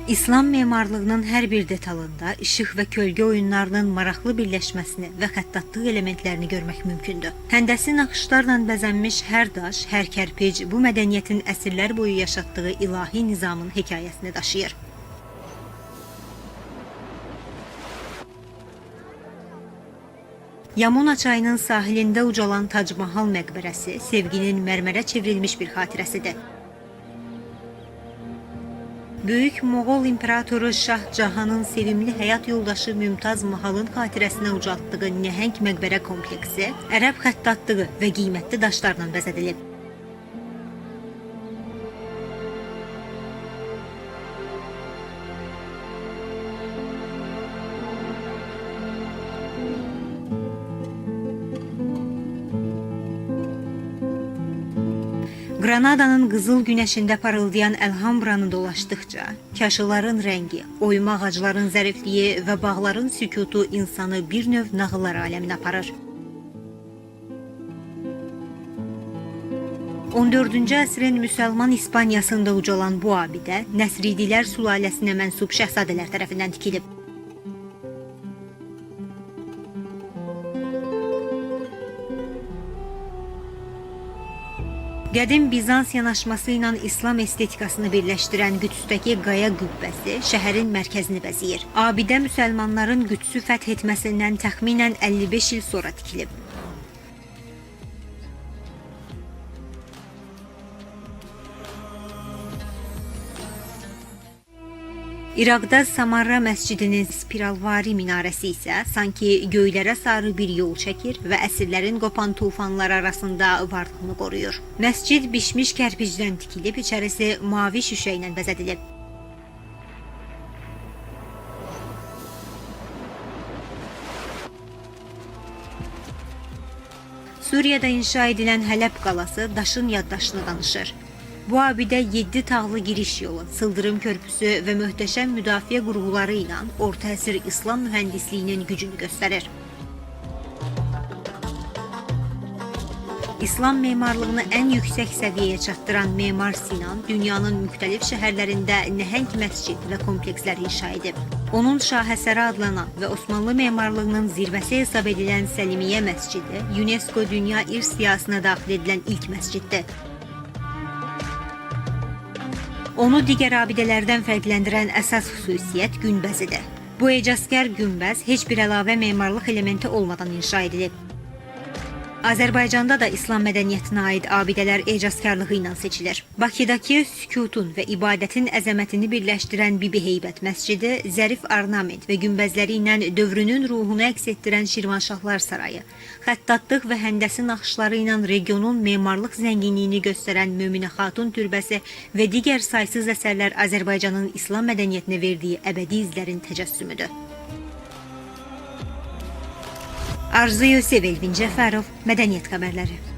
İslam memarlığının hər bir detalında işıq və kölgə oyunlarının maraqlı birləşməsini və xəttatlıq elementlərini görmək mümkündür. Həndəsi naxışlarla bəzənmiş hər daş, hər kərpic bu mədəniyyətin əsrlər boyu yaşatdığı ilahi nizamın hekayəsini daşıyır. Yamuna çayının sahilində ucalan Tac Mahal məqbərəsi sevginin mərmərə çevrilmiş bir xatirəsidir. Böyük Moğol İmperatoru Şah Cahanın sevimli həyat yoldaşı Mümtaz Mahalın xatirəsinə ucaltdığı nəhəng məqbərə kompleksi ərəb xəttatlığı və qiymətli daşlarla bəzədilib. Granada'nın qızıl günəşində parıldayan Elhamranı dolaşdıqca, kaşıların rəngi, oyma ağacların zərifliyi və bağların sükutu insanı bir növ nağıllar aləminə aparır. 14-cü əsrin müsəlman İspaniyasında ucalan bu abidə Nəsridilər sülaləsinə mənsub şəhzadələr tərəfindən tikilib. Qədim Bizans yanaşması ilə İslam estetikasını birləşdirən Qüdsdəki Qaya qübbəsi şəhərin mərkəzini bəzəyir. Abidə müsəlmanların Qüdsü fəth etməsindən təxminən 55 il sonra tikilib. İraqda Samarra məscidinin spiralvari minarəsi isə sanki göylərə sarı bir yol çəkir və əsrlərin qopan tufanlar arasında varlığını qoruyur. Məscid bişmiş kərpicdən tikilib, içərisi mavi şüşə ilə bəzədilib. Suriyada inşa edilən Hələb qalası daşın yaddaşını danışır. Bu abidə 7 tağlı giriş yolu, sıldırım körpüsü və möhtəşəm müdafiə qurğuları ilə orta əsr İslam mühəndisliyinin gücünü göstərir. İslam memarlığını ən yüksək səviyyəyə çatdıran Memar Sinan dünyanın müxtəlif şəhərlərində nəhəng məscid və komplekslər inşa edib. Onun şahəsəri adlanan və Osmanlı memarlığının zirvəsi hesab edilən Səlimiyyə məscidi UNESCO Dünya İrs siyahısına daxil edilən ilk məsciddir. Onu digər abidələrdən fərqləndirən əsas xüsusiyyət günbəzidir. Bu ecazkar günbəz heç bir əlavə memarlıq elementi olmadan inşa edilib. Azərbaycanda da İslam mədəniyyətinə aid abidələr ecazkarlığı ilə seçilir. Bakıdakı sükutun və ibadətin əzəmətini birləşdirən Bibi Heybət məscidi, zərif ornament və günbəzləri ilə dövrünün ruhunu əks etdirən Şirvanşahlar sarayı, xəttatlıq və həndəsi naxışları ilə regionun memarlıq zənginliyini göstərən Möminə Xatun türbəsi və digər saysız əsərlər Azərbaycanın İslam mədəniyyətinə verdiyi əbədi izlərin təcəssümüdür. Arzu Yusuf, Elvin Cəfərov, Mədəniyyət Xəbərləri.